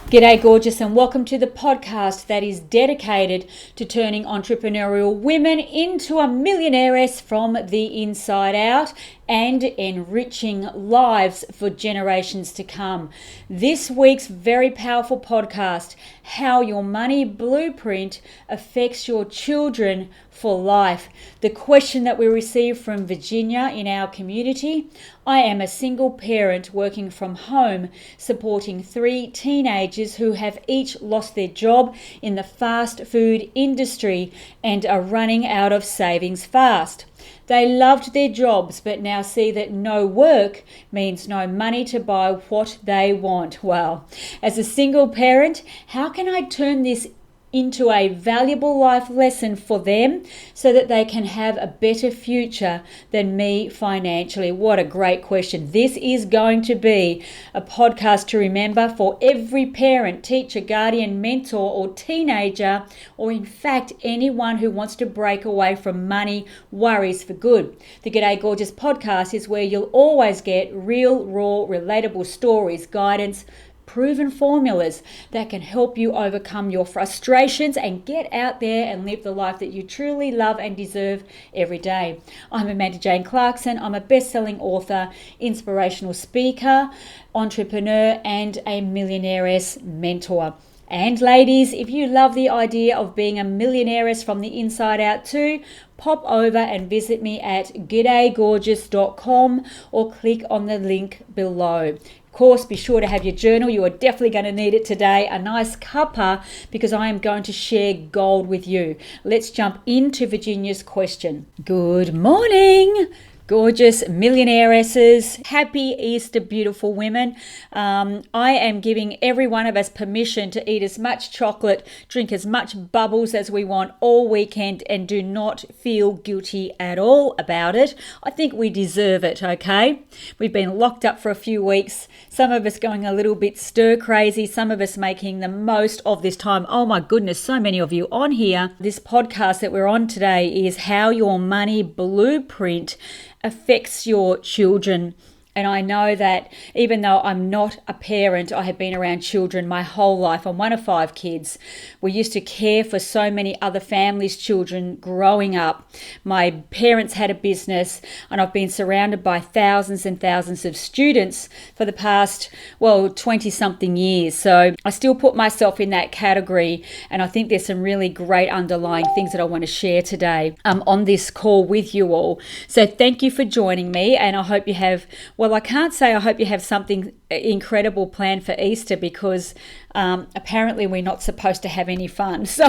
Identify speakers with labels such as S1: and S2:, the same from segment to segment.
S1: G'day Gorgeous, and welcome to the podcast that is dedicated to turning entrepreneurial women into a millionairess from the inside out and enriching lives for generations to come. This week's very powerful podcast, How Your Money Blueprint Affects Your Children for Life. The question that we received from Virginia in our community: I am a single parent working from home, supporting 3 teenagers who have each lost their job in the fast food industry and are running out of savings fast. They loved their jobs but now see that no work means no money to buy what they want. Well, as a single parent, how can I turn this into a valuable life lesson for them so that they can have a better future than me financially? What a great question. This is going to be a podcast to remember for every parent, teacher, guardian, mentor, or teenager, or in fact, anyone who wants to break away from money worries for good. The Gday Gorgeous podcast is where you'll always get real, raw, relatable stories, guidance, proven formulas that can help you overcome your frustrations and get out there and live the life that you truly love and deserve every day. I'm Amanda Jane Clarkson. I'm a best-selling author, inspirational speaker, entrepreneur, and a Millionairess mentor. And ladies, if you love the idea of being a millionairess from the inside out too, pop over and visit me at gdaygorgeous.com or click on the link below. Of course, be sure to have your journal. You are definitely going to need it today. A nice cuppa, because I am going to share gold with you. Let's jump into Virginia's question. Good morning, gorgeous millionairesses. Happy Easter, beautiful women. I am giving every one of us permission to eat as much chocolate, drink as much bubbles as we want all weekend, and do not feel guilty at all about it. I think we deserve it, okay? We've been locked up for a few weeks. Some of us going a little bit stir crazy, some of us making the most of this time. Oh my goodness, so many of you on here. This podcast that we're on today is How Your Money Blueprint Affects Your Children. And I know that even though I'm not a parent, I have been around children my whole life. I'm one of 5 kids. We used to care for so many other families' children growing up. My parents had a business, and I've been surrounded by thousands and thousands of students for the past, 20-something years. So I still put myself in that category, and I think there's some really great underlying things that I want to share today on this call with you all. So thank you for joining me, and I hope you have, I can't say I hope you have something incredible planned for Easter, because apparently we're not supposed to have any fun. So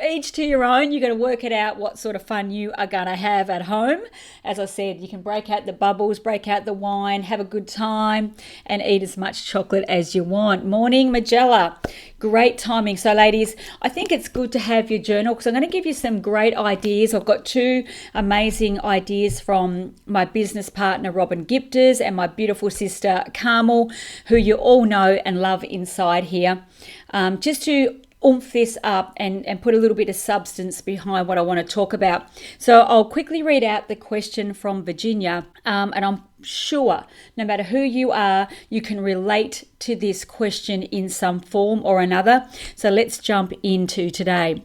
S1: each to your own. You got to work it out what sort of fun you are going to have at home. As I said, you can break out the bubbles, break out the wine, have a good time, and eat as much chocolate as you want. Morning, Magella. Great timing. So ladies, I think it's good to have your journal, because I'm going to give you some great ideas. I've got 2 amazing ideas from my business partner, Robin Gifters, and my beautiful sister, Carmel, who you all know and love inside here. Just to oomph this up and put a little bit of substance behind what I want to talk about. So I'll quickly read out the question from Virginia, and I'm sure no matter who you are, you can relate to this question in some form or another. So let's jump into today.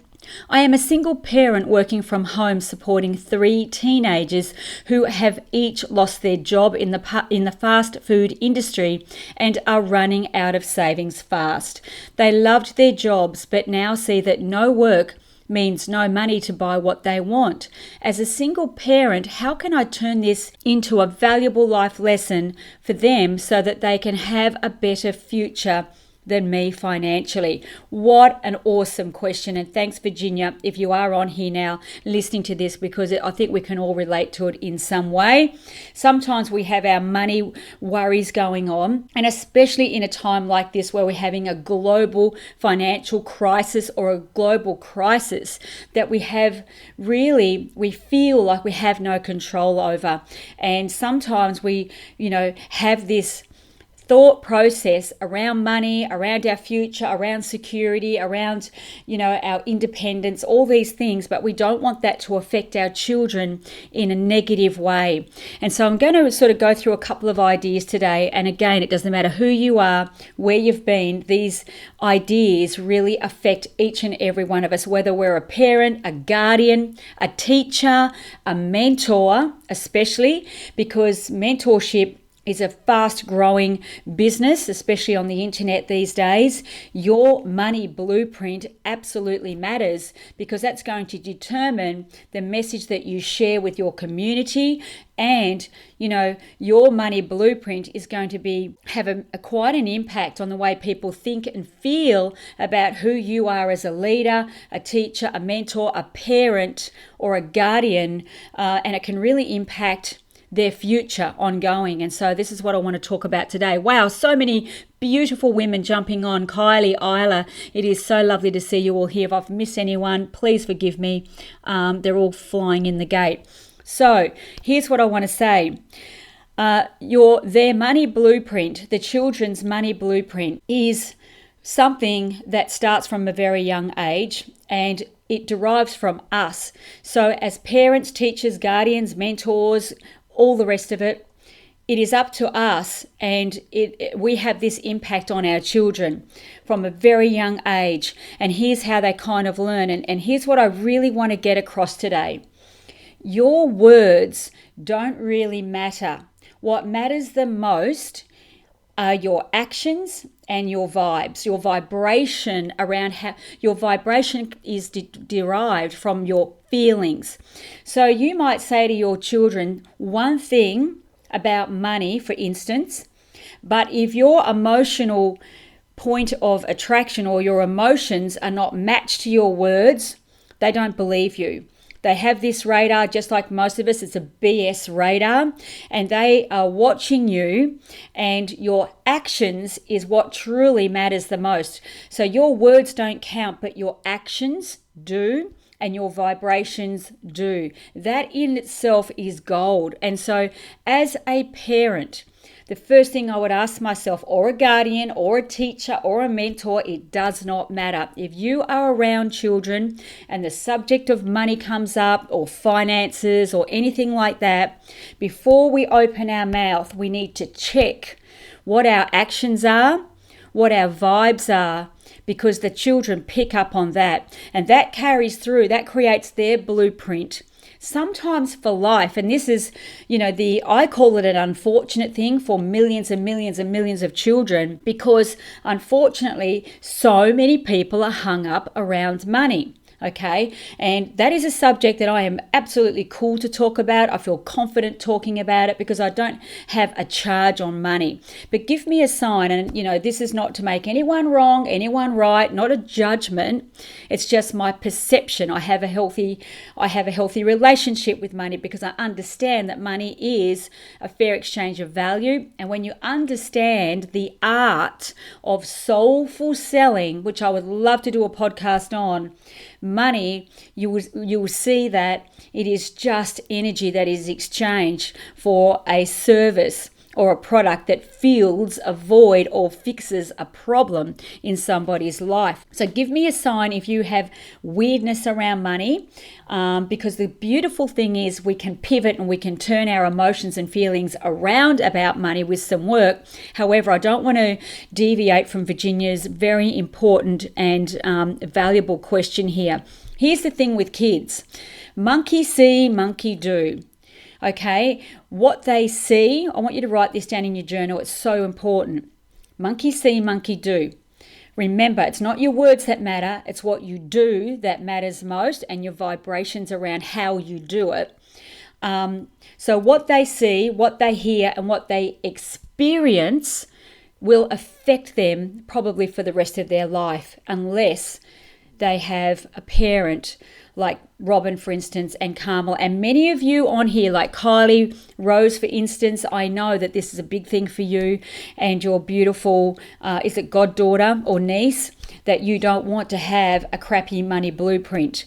S1: I am a single parent working from home, supporting 3 teenagers who have each lost their job in the fast food industry and are running out of savings fast. They loved their jobs but now see that no work means no money to buy what they want. As a single parent, how can I turn this into a valuable life lesson for them so that they can have a better future than me financially? What an awesome question. And thanks, Virginia, if you are on here now listening to this, because I think we can all relate to it in some way. Sometimes we have our money worries going on, and especially in a time like this where we're having a global financial crisis or a global crisis that we feel like we have no control over. And sometimes we, have this thought process around money, around our future, around security, around, our independence, all these things, but we don't want that to affect our children in a negative way. And so I'm going to sort of go through a couple of ideas today. And again, it doesn't matter who you are, where you've been, these ideas really affect each and every one of us, whether we're a parent, a guardian, a teacher, a mentor, especially because mentorship is a fast growing business, especially on the internet these days. Your money blueprint absolutely matters because that's going to determine the message that you share with your community. And, your money blueprint is going to have quite an impact on the way people think and feel about who you are as a leader, a teacher, a mentor, a parent, or a guardian. And it can really impact their future ongoing. And so this is what I want to talk about today. Wow, so many beautiful women jumping on. Kylie, Isla, it is so lovely to see you all here. If I've missed anyone, please forgive me. They're all flying in the gate. So here's what I want to say. Their money blueprint, the children's money blueprint, is something that starts from a very young age, and it derives from us. So as parents, teachers, guardians, mentors, all the rest of it, it is up to us, and we have this impact on our children from a very young age. And here's how they kind of learn. And here's what I really want to get across today. Your words don't really matter. What matters the most are your actions and your vibes, your vibration around how your vibration is derived from your feelings. So you might say to your children one thing about money, for instance, but if your emotional point of attraction or your emotions are not matched to your words, they don't believe you. They have this radar, just like most of us. It's a BS radar, and they are watching you, and your actions is what truly matters the most. So your words don't count, but your actions do, and your vibrations do. That in itself is gold. And so as a parent, the first thing I would ask myself, or a guardian, or a teacher, or a mentor, it does not matter. If you are around children and the subject of money comes up, or finances, or anything like that, before we open our mouth, we need to check what our actions are, what our vibes are, because the children pick up on that. And that carries through, that creates their blueprint, sometimes for life. And this is, I call it an unfortunate thing for millions and millions and millions of children, because unfortunately, so many people are hung up around money. Okay, and that is a subject that I am absolutely cool to talk about. I feel confident talking about it because I don't have a charge on money. But give me a sign, and this is not to make anyone wrong, anyone right, not a judgment. It's just my perception. I have a healthy relationship with money because I understand that money is a fair exchange of value. And when you understand the art of soulful selling, which I would love to do a podcast on, money, you will see that it is just energy that is exchanged for a service or a product that fills a void or fixes a problem in somebody's life. So give me a sign if you have weirdness around money, because the beautiful thing is we can pivot and we can turn our emotions and feelings around about money with some work. However, I don't want to deviate from Virginia's very important and valuable question here. Here's the thing with kids. Monkey see, monkey do. Okay, what they see, I want you to write this down in your journal. It's so important. Monkey see, monkey do. Remember, it's not your words that matter. It's what you do that matters most, and your vibrations around how you do it. So what they see, what they hear, and what they experience will affect them probably for the rest of their life, unless they have a parent like Robin, for instance, and Carmel, and many of you on here, like Kylie, Rose, for instance. I know that this is a big thing for you and your beautiful, is it goddaughter or niece, that you don't want to have a crappy money blueprint.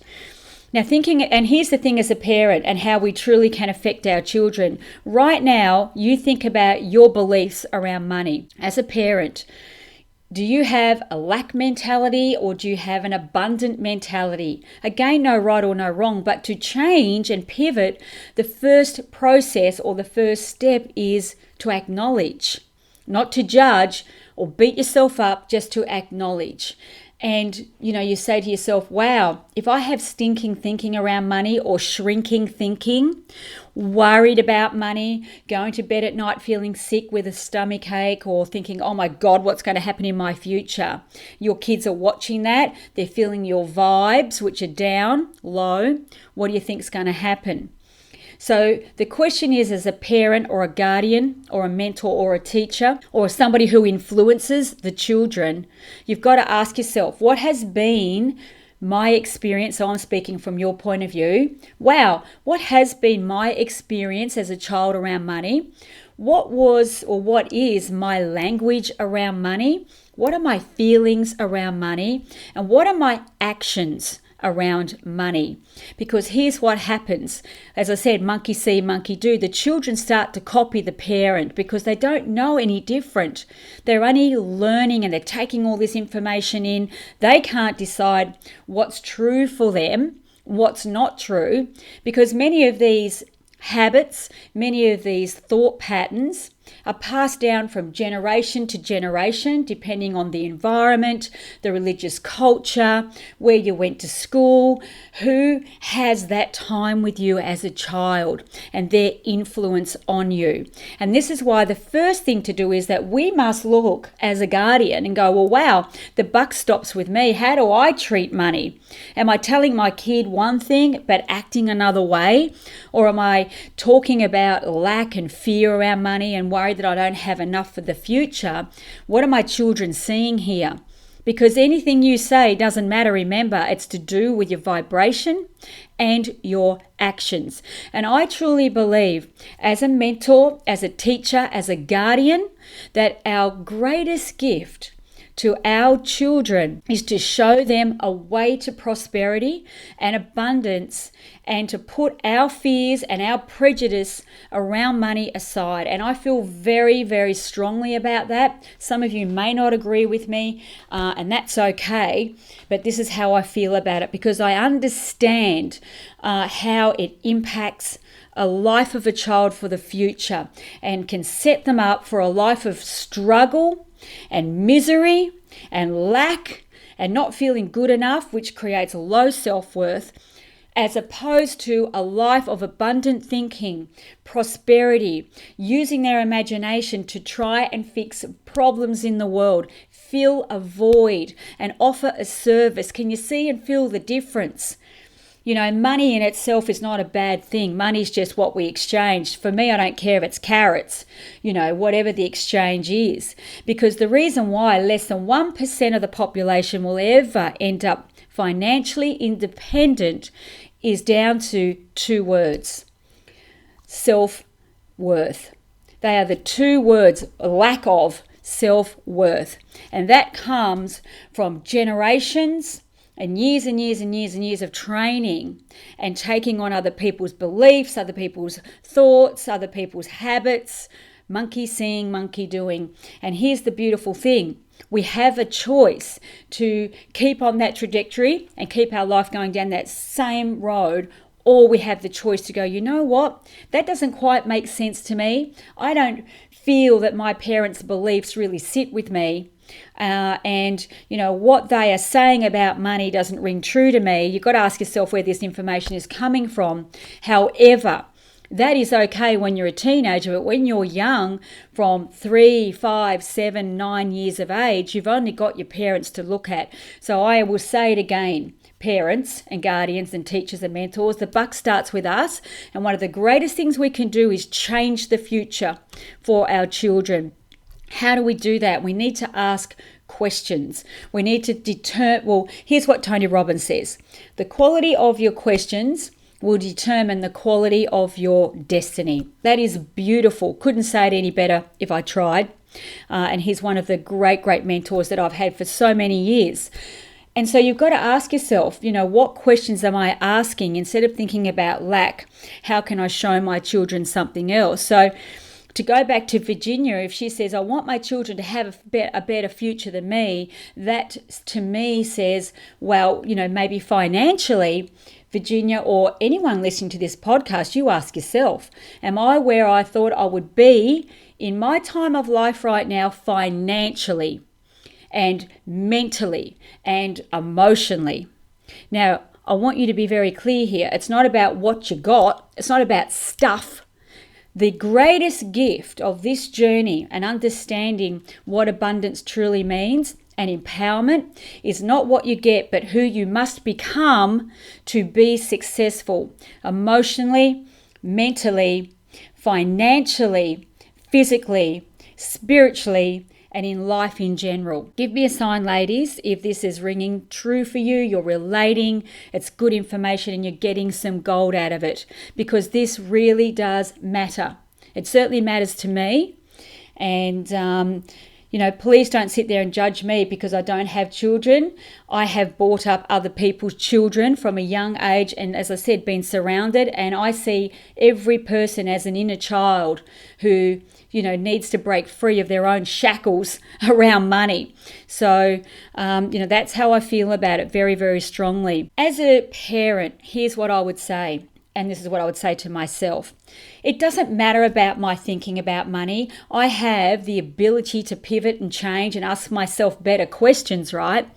S1: Now and here's the thing as a parent and how we truly can affect our children. Right now, you think about your beliefs around money. As a parent, do you have a lack mentality or do you have an abundant mentality? Again, no right or no wrong, but to change and pivot, the first process or the first step is to acknowledge, not to judge or beat yourself up, just to acknowledge. And, you say to yourself, wow, if I have stinking thinking around money or shrinking thinking, worried about money, going to bed at night feeling sick with a stomach ache or thinking, oh my God, what's going to happen in my future? Your kids are watching that. They're feeling your vibes, which are down, low. What do you think is going to happen? So the question is, as a parent or a guardian or a mentor or a teacher or somebody who influences the children, you've got to ask yourself, what has been my experience? So I'm speaking from your point of view. Wow, what has been my experience as a child around money? What was or what is my language around money? What are my feelings around money? And what are my actions around money? Because here's what happens. As I said, monkey see, monkey do. The children start to copy the parent because they don't know any different. They're only learning and they're taking all this information in. They can't decide what's true for them, what's not true, because many of these habits, many of these thought patterns are passed down from generation to generation, depending on the environment, the religious culture, where you went to school, who has that time with you as a child, and their influence on you. And this is why the first thing to do is that we must look as a guardian and go, well, wow, the buck stops with me. How do I treat money? Am I telling my kid one thing but acting another way? Or am I talking about lack and fear around money and worried that I don't have enough for the future? What are my children seeing here? Because anything you say doesn't matter. Remember, it's to do with your vibration and your actions. And I truly believe, as a mentor, as a teacher, as a guardian, that our greatest gift to our children is to show them a way to prosperity and abundance, and to put our fears and our prejudice around money aside. And I feel very, very strongly about that. Some of you may not agree with me, and that's okay, but this is how I feel about it, because I understand how it impacts a life of a child for the future and can set them up for a life of struggle and misery and lack and not feeling good enough, which creates low self-worth, as opposed to a life of abundant thinking, prosperity, using their imagination to try and fix problems in the world, fill a void and offer a service. Can you see and feel the difference? Money in itself is not a bad thing. Money's just what we exchange. For me, I don't care if it's carrots, whatever the exchange is. Because the reason why less than 1% of the population will ever end up financially independent is down to two words: self-worth. They are the two words, lack of self-worth. And that comes from generations and years and years and years and years of training and taking on other people's beliefs, other people's thoughts, other people's habits, monkey seeing, monkey doing. And here's the beautiful thing. We have a choice to keep on that trajectory and keep our life going down that same road, or we have the choice to go, you know what, that doesn't quite make sense to me. I don't feel that my parents' beliefs really sit with me. And what they are saying about money doesn't ring true to me. You've got to ask yourself where this information is coming from. However, that is okay when you're a teenager, but when you're young, from 3, 5, 7, 9 years of age, you've only got your parents to look at. So I will say it again, parents and guardians and teachers and mentors, the buck starts with us. And one of the greatest things we can do is change the future for our children. How do we do that? We need to ask questions. We need to determine, here's what Tony Robbins says: the quality of your questions will determine the quality of your destiny. That is beautiful. Couldn't say it any better if I tried. And he's one of the great, great mentors that I've had for so many years. And so you've got to ask yourself, what questions am I asking instead of thinking about lack? How can I show my children something else? So to go back to Virginia, if she says, I want my children to have a better future than me, that to me says, well, maybe financially, Virginia, or anyone listening to this podcast, you ask yourself, am I where I thought I would be in my time of life right now financially and mentally and emotionally? Now, I want you to be very clear here. It's not about what you got. It's not about stuff. The greatest gift of this journey and understanding what abundance truly means and empowerment is not what you get, but who you must become to be successful emotionally, mentally, financially, physically, spiritually, and in life in general. Give me a sign, ladies, if this is ringing true for you, you're relating, it's good information, and you're getting some gold out of it, because this really does matter. It certainly matters to me. And, please don't sit there and judge me because I don't have children. I have brought up other people's children from a young age, and as I said, been surrounded, and I see every person as an inner child who needs to break free of their own shackles around money. So, that's how I feel about it very, very strongly. As a parent, here's what I would say, and this is what I would say to myself. It doesn't matter about my thinking about money. I have the ability to pivot and change and ask myself better questions, right?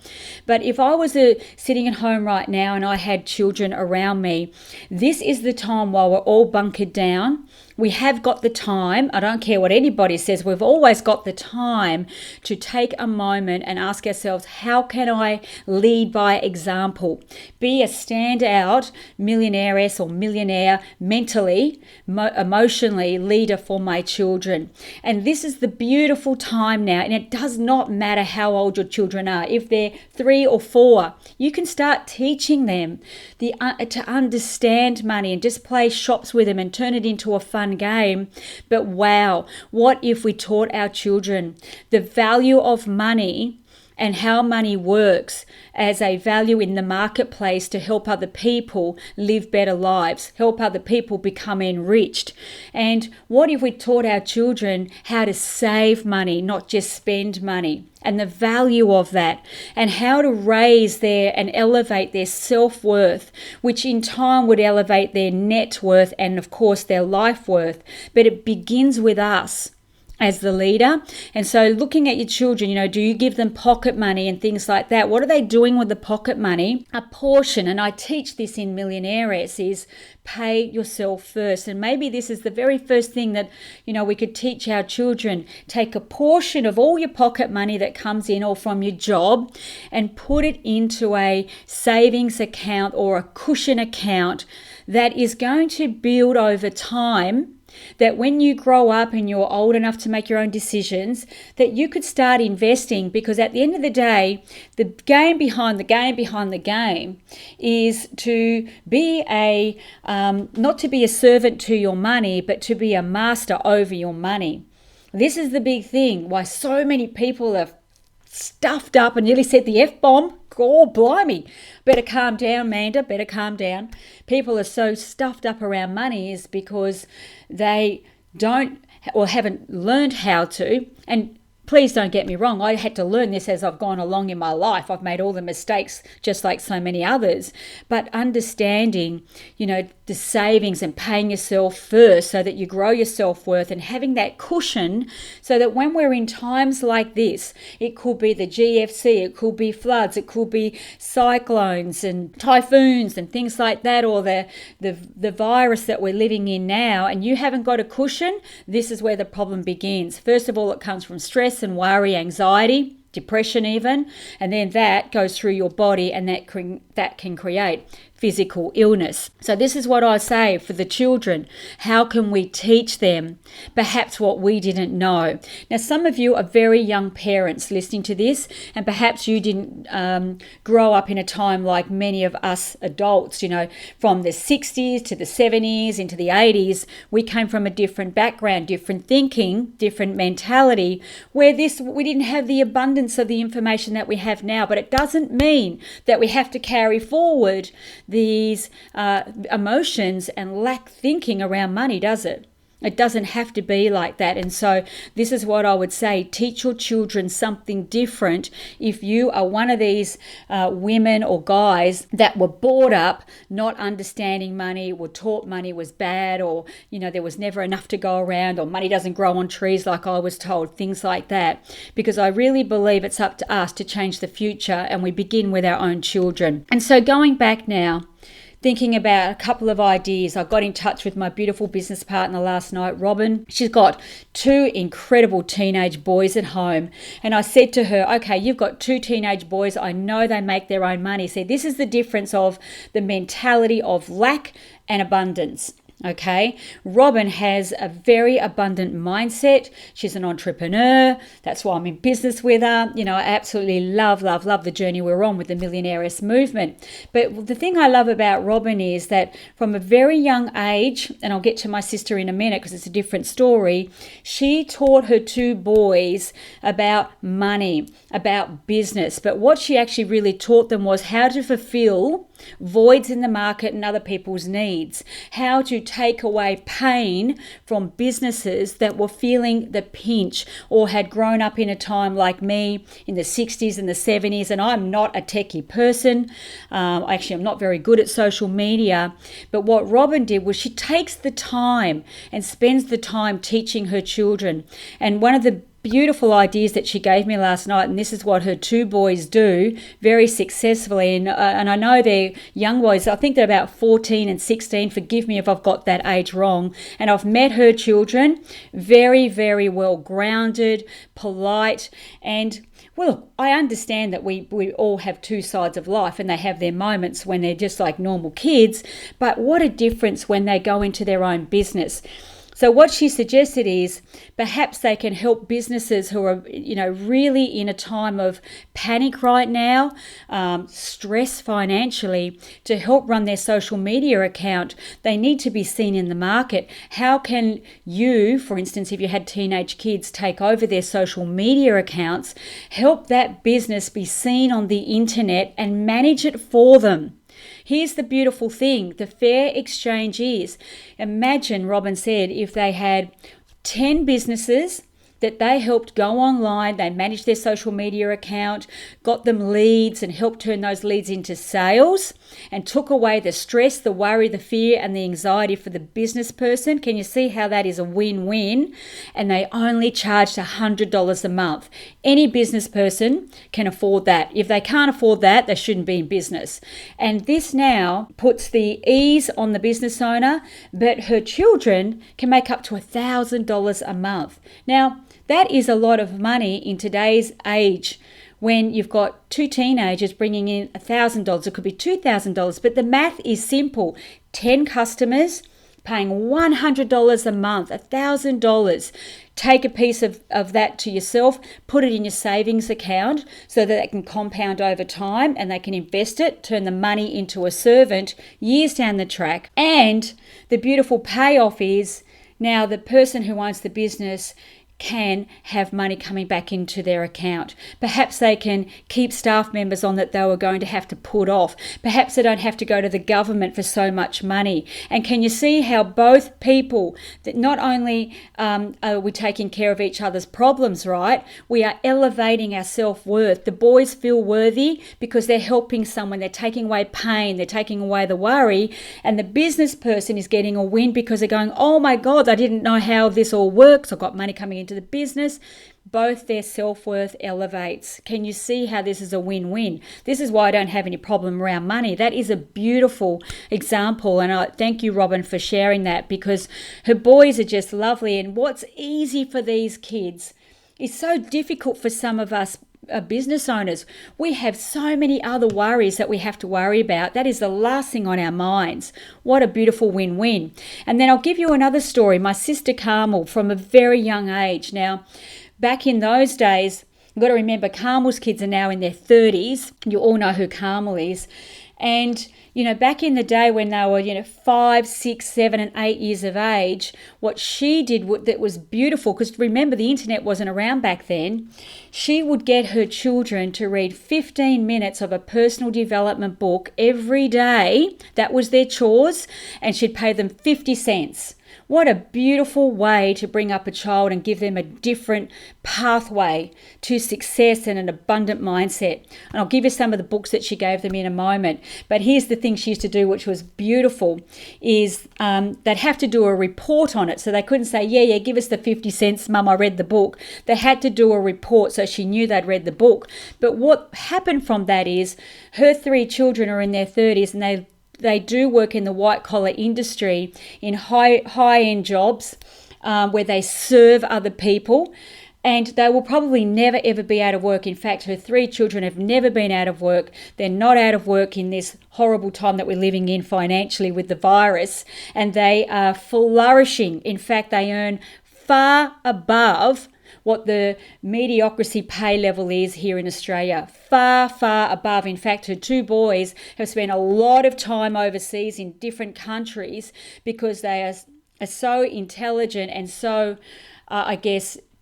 S1: But if I was sitting at home right now and I had children around me, this is the time while we're all bunkered down. We have got the time. I don't care what anybody says. We've always got the time to take a moment and ask ourselves, how can I lead by example? Be a standout millionairess or millionaire mentally, emotionally leader for my children. And this is the beautiful time now. And it does not matter how old your children are. If they're 3 or 4, you can start teaching them to understand money and just play shops with them and turn it into a fun game. But wow, what if we taught our children the value of money and how money works as a value in the marketplace to help other people live better lives, help other people become enriched? And what if we taught our children how to save money, not just spend money, and the value of that, and how to raise and elevate their self-worth, which in time would elevate their net worth and of course their life worth. But it begins with us as the leader. And so looking at your children, do you give them pocket money and things like that? What are they doing with the pocket money? A portion, and I teach this in Millionairess, is pay yourself first. And maybe this is the very first thing that, we could teach our children. Take a portion of all your pocket money that comes in or from your job and put it into a savings account or a cushion account that is going to build over time, that when you grow up and you're old enough to make your own decisions, that you could start investing. Because at the end of the day, the game behind the game is to be not to be a servant to your money, but to be a master over your money. This is the big thing, why so many people are stuffed up and nearly said the F-bomb. God blimey. Better calm down, Manda. Better calm down. People are so stuffed up around money is because they don't or haven't learned how to. And please don't get me wrong. I had to learn this as I've gone along in my life. I've made all the mistakes just like so many others. But understanding, the savings and paying yourself first so that you grow your self-worth and having that cushion so that when we're in times like this, it could be the GFC, it could be floods, it could be cyclones and typhoons and things like that, or the virus that we're living in now, and you haven't got a cushion, this is where the problem begins. First of all, it comes from stress and worry, anxiety, depression even, and then that goes through your body, and that can create physical illness. So this is what I say for the children. How can we teach them perhaps what we didn't know? Now, some of you are very young parents listening to this, and perhaps you didn't grow up in a time like many of us adults, from the 60s to the 70s into the 80s. We came from a different background, different thinking, different mentality, where we didn't have the abundance of the information that we have now. But it doesn't mean that we have to carry forward these emotions and lack thinking around money, does it? It doesn't have to be like that. And so this is what I would say. Teach your children something different. If you are one of these women or guys that were brought up not understanding money, were taught money was bad, or, there was never enough to go around, or money doesn't grow on trees like I was told, things like that. Because I really believe it's up to us to change the future, and we begin with our own children. And so going back now, thinking about a couple of ideas. I got in touch with my beautiful business partner last night, Robin. She's got 2 incredible teenage boys at home. And I said to her, okay, you've got 2 teenage boys. I know they make their own money. See, this is the difference of the mentality of lack and abundance. Okay, Robin has a very abundant mindset. She's an entrepreneur. That's why I'm in business with her. I absolutely love the journey we're on with the Millionairess movement. But the thing I love about Robin is that from a very young age, and I'll get to my sister in a minute because it's a different story, she taught her 2 boys about money, about business. But what she actually really taught them was how to fulfill voids in the market and other people's needs, how to take away pain from businesses that were feeling the pinch or had grown up in a time like me in the 60s and the 70s. And I'm not a techie person. Actually, I'm not very good at social media. But what Robin did was she takes the time and spends the time teaching her children. And one of the beautiful ideas that she gave me last night, and this is what her 2 boys do very successfully, and I know they're young boys. I think they're about 14 and 16. Forgive me if I've got that age wrong. And I've met her children, very, very well grounded, polite, and well, I understand that we all have 2 sides of life, and they have their moments when they're just like normal kids, but what a difference when they go into their own business. So what she suggested is perhaps they can help businesses who are, really in a time of panic right now, stress financially, to help run their social media account. They need to be seen in the market. How can you, for instance, if you had teenage kids, take over their social media accounts, help that business be seen on the internet and manage it for them? Here's the beautiful thing. The fair exchange is, imagine, Robin said, if they had 10 businesses that they helped go online, they managed their social media account, got them leads and helped turn those leads into sales and took away the stress, the worry, the fear and the anxiety for the business person. Can you see how that is a win-win? And they only charged $100 a month. Any business person can afford that. If they can't afford that, they shouldn't be in business. And this now puts the ease on the business owner, but her children can make up to $1,000 a month. Now, that is a lot of money in today's age when you've got 2 teenagers bringing in $1,000. It could be $2,000, but the math is simple. 10 customers paying $100 a month, $1,000. Take a piece of that to yourself, put it in your savings account so that it can compound over time and they can invest it, turn the money into a servant years down the track. And the beautiful payoff is now the person who owns the business can have money coming back into their account. Perhaps they can keep staff members on that they were going to have to put off. Perhaps they don't have to go to the government for so much money. And can you see how both people, that not only are we taking care of each other's problems, right? We are elevating our self-worth. The boys feel worthy because they're helping someone. They're taking away pain. They're taking away the worry. And the business person is getting a win because they're going, oh my God, I didn't know how this all works. I've got money coming into the business. Both their self-worth elevates. Can you see how this is a win-win? This is why I don't have any problem around money. That is a beautiful example, and I thank you, Robin, for sharing that, because her boys are just lovely. And what's easy for these kids is so difficult for some of us business owners. We have so many other worries that we have to worry about. That is the last thing on our minds. What a beautiful win-win. And then I'll give you another story. My sister Carmel, from a very young age. Now, back in those days, you've got to remember Carmel's kids are now in their 30s. You all know who Carmel is. And, back in the day when they were, 5, 6, 7, and 8 years of age, what she did that was beautiful, because remember, the internet wasn't around back then, she would get her children to read 15 minutes of a personal development book every day. That was their chores, and she'd pay them 50 cents. What a beautiful way to bring up a child and give them a different pathway to success and an abundant mindset. And I'll give you some of the books that she gave them in a moment. But here's the thing she used to do, which was beautiful, is they'd have to do a report on it. So they couldn't say, yeah, give us the 50 cents, Mum, I read the book. They had to do a report so she knew they'd read the book. But what happened from that is her 3 children are in their 30s, and they do work in the white-collar industry in high-end jobs where they serve other people, and they will probably never, ever be out of work. In fact, her 3 children have never been out of work. They're not out of work in this horrible time that we're living in financially with the virus, and they are flourishing. In fact, they earn far above what the mediocrity pay level is here in Australia. Far, far above. In fact, her 2 boys have spent a lot of time overseas in different countries because they are so intelligent and so,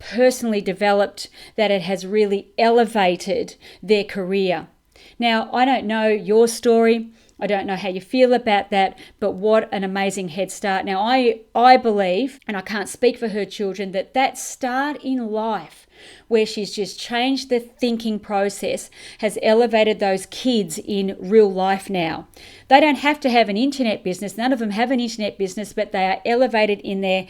S1: personally developed that it has really elevated their career. Now, I don't know your story. I don't know how you feel about that, but what an amazing head start. Now, I believe, and I can't speak for her children, that start in life where she's just changed the thinking process has elevated those kids in real life now. They don't have to have an internet business. None of them have an internet business, but they are elevated in their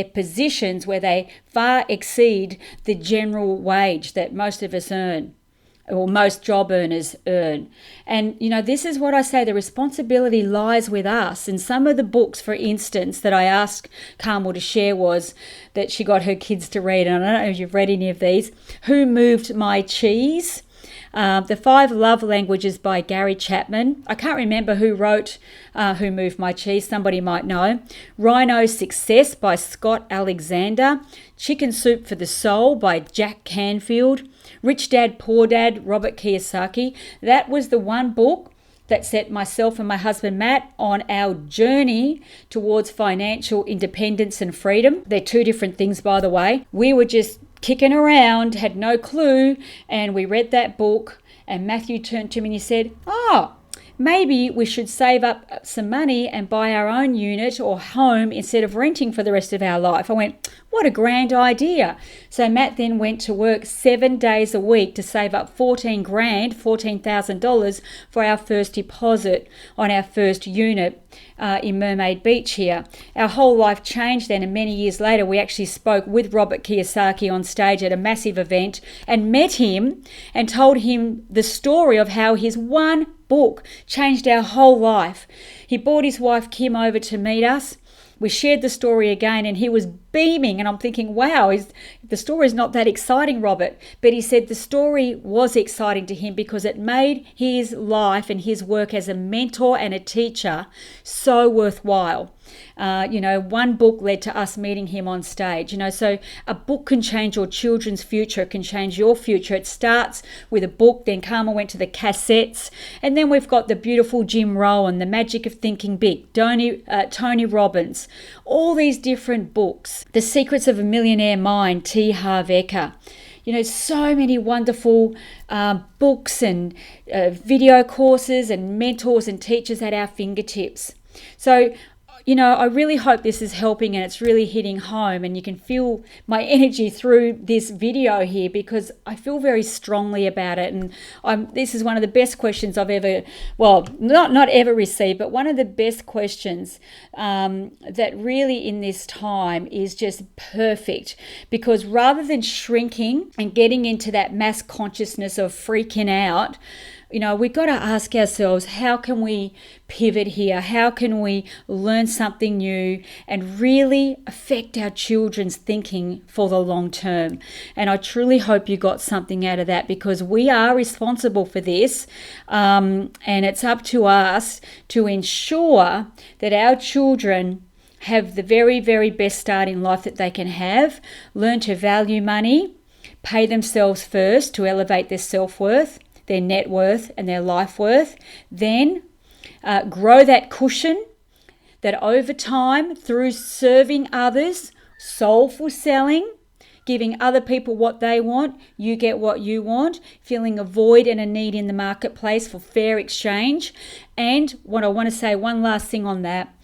S1: positions where they far exceed the general wage that most of us earn, or most job earners earn. And, this is what I say, the responsibility lies with us. And some of the books, for instance, that I asked Carmel to share was that she got her kids to read, and I don't know if you've read any of these, Who Moved My Cheese? The 5 Love Languages by Gary Chapman. I can't remember who wrote Who Moved My Cheese. Somebody might know. Rhino Success by Scott Alexander. Chicken Soup for the Soul by Jack Canfield. Rich Dad, Poor Dad, Robert Kiyosaki. That was the one book that set myself and my husband Matt on our journey towards financial independence and freedom. They're 2 different things, by the way. We were just kicking around, had no clue, and we read that book, and Matthew turned to me and he said, maybe we should save up some money and buy our own unit or home instead of renting for the rest of our life. I went, what a grand idea. So Matt then went to work 7 days a week to save up $14,000 for our first deposit on our first unit in Mermaid Beach here. Our whole life changed then, and many years later we actually spoke with Robert Kiyosaki on stage at a massive event and met him and told him the story of how his one book changed our whole life. He brought his wife Kim over to meet us. We shared the story again, and he was beaming, and I'm thinking, wow, the story is not that exciting, Robert. But he said the story was exciting to him because it made his life and his work as a mentor and a teacher so worthwhile. One book led to us meeting him on stage. So a book can change your children's future, it can change your future. It starts with a book, then Carmel went to the cassettes, and then we've got the beautiful Jim Rohn, The Magic of Thinking Big, Tony Robbins, all these different books. The Secrets of a Millionaire Mind, T. Harv Eker. So many wonderful books and video courses and mentors and teachers at our fingertips. So, I really hope this is helping and it's really hitting home, and you can feel my energy through this video here because I feel very strongly about it. And this is one of the best questions I've ever, not ever received, but one of the best questions that really in this time is just perfect, because rather than shrinking and getting into that mass consciousness of freaking out, we've got to ask ourselves, how can we pivot here? How can we learn something new and really affect our children's thinking for the long term? And I truly hope you got something out of that, because we are responsible for this, and it's up to us to ensure that our children have the very, very best start in life that they can have, learn to value money, pay themselves first to elevate their self-worth, their net worth and their life worth, then grow that cushion that over time, through serving others, soulful selling, giving other people what they want, you get what you want, filling a void and a need in the marketplace for fair exchange. And what I want to say, one last thing on that,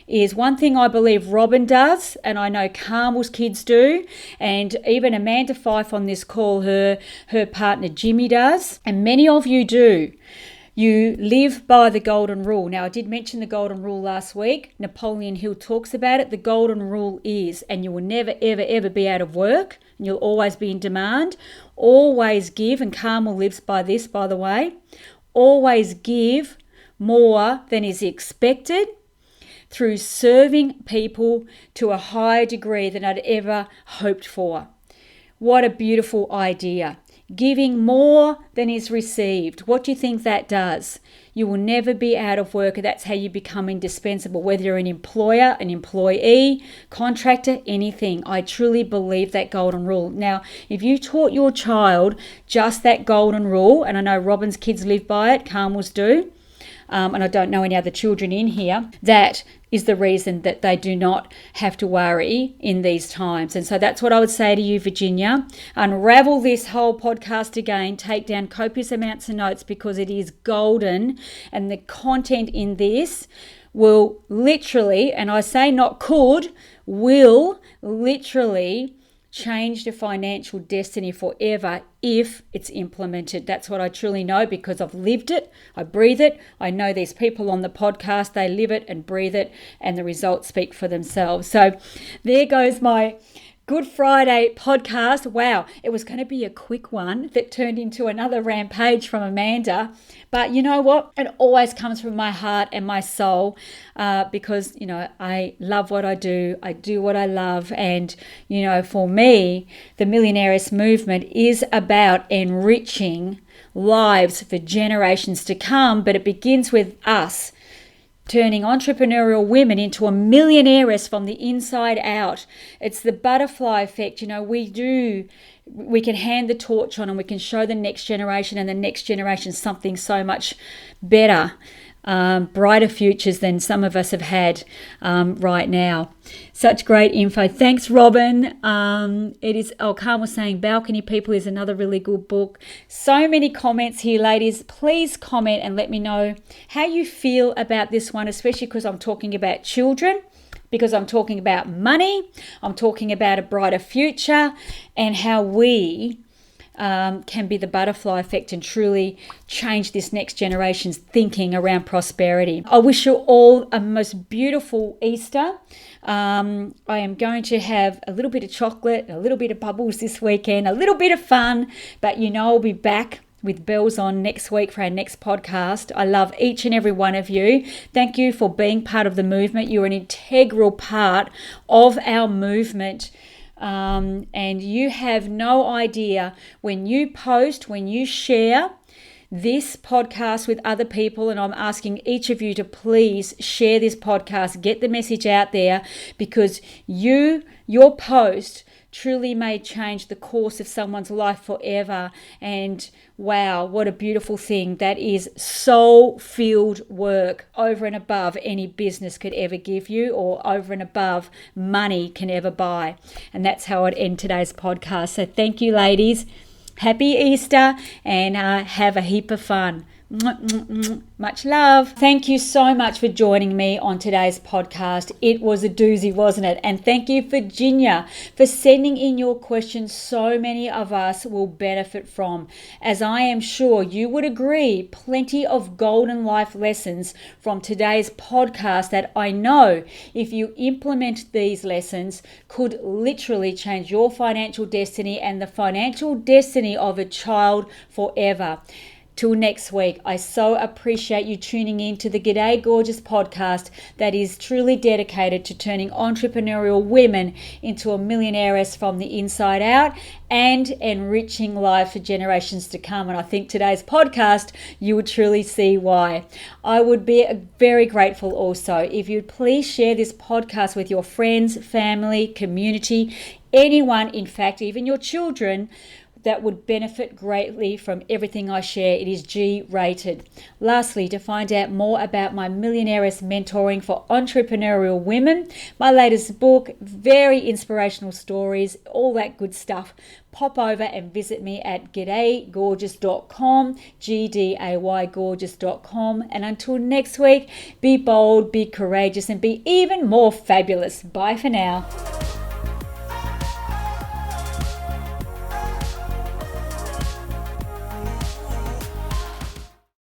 S1: is one thing I believe Robin does, and I know Carmel's kids do, and even Amanda Fife on this call, her partner Jimmy does, and many of you do. You live by the golden rule. Now, I did mention the golden rule last week. Napoleon Hill talks about it. The golden rule is, and you will never, ever, ever be out of work, and you'll always be in demand. Always give, and Carmel lives by this, by the way. Always give more than is expected, through serving people to a higher degree than I'd ever hoped for. What a beautiful idea. Giving more than is received. What do you think that does? You will never be out of work. That's how you become indispensable, whether you're an employer, an employee, contractor, anything. I truly believe that golden rule. Now, if you taught your child just that golden rule, and I know Robin's kids live by it, Carmel's do, and I don't know any other children in here, that is the reason that they do not have to worry in these times. And so that's what I would say to you, Virginia. Unravel this whole podcast again, take down copious amounts of notes, because it is golden, and the content in this will literally, and I say not could, will literally change the financial destiny forever if it's implemented. That's what I truly know, because I've lived it, I breathe it. I know these people on the podcast, they live it and breathe it, and the results speak for themselves. So there goes my Good Friday podcast. Wow, it was going to be a quick one that turned into another rampage from Amanda. But you know what? It always comes from my heart and my soul, because, I love what I do. I do what I love. And, for me, the Millionairess movement is about enriching lives for generations to come. But it begins with us turning entrepreneurial women into a millionairess from the inside out. It's the butterfly effect. We can hand the torch on, and we can show the next generation and the next generation something so much better, brighter futures than some of us have had right now. Such great info. Thanks, Robin. Carmen was saying Balcony People is another really good book. So many comments here, ladies. Please comment and let me know how you feel about this one, especially because I'm talking about children, because I'm talking about money, I'm talking about a brighter future, and how we can be the butterfly effect and truly change this next generation's thinking around prosperity. I wish you all a most beautiful Easter. I am going to have a little bit of chocolate, a little bit of bubbles this weekend, a little bit of fun, but I'll be back with bells on next week for our next podcast. I love each and every one of you. Thank you for being part of the movement. You're an integral part of our movement. And you have no idea, when you post, when you share this podcast with other people, and I'm asking each of you to please share this podcast, get the message out there, because your post truly may change the course of someone's life forever. And wow, what a beautiful thing. That is soul-filled work over and above any business could ever give you, or over and above money can ever buy. And that's how I'd end today's podcast. So thank you, ladies. Happy Easter, and have a heap of fun. Much love. Thank you so much for joining me on today's podcast. It was a doozy, wasn't it? And thank you, Virginia, for sending in your questions. So many of us will benefit from, as I am sure you would agree, plenty of golden life lessons from today's podcast that I know, if you implement these lessons, could literally change your financial destiny and the financial destiny of a child forever. Till next week, I so appreciate you tuning in to the Gday Gorgeous podcast that is truly dedicated to turning entrepreneurial women into a millionairess from the inside out and enriching life for generations to come. And I think today's podcast, you would truly see why. I would be very grateful also if you'd please share this podcast with your friends, family, community, anyone, in fact, even your children, that would benefit greatly from everything I share. It is G-rated. Lastly, to find out more about my Millionairess mentoring for entrepreneurial women, my latest book, very inspirational stories, all that good stuff, pop over and visit me at gdaygorgeous.com, Gday gorgeous.com. And until next week, be bold, be courageous, and be even more fabulous. Bye for now.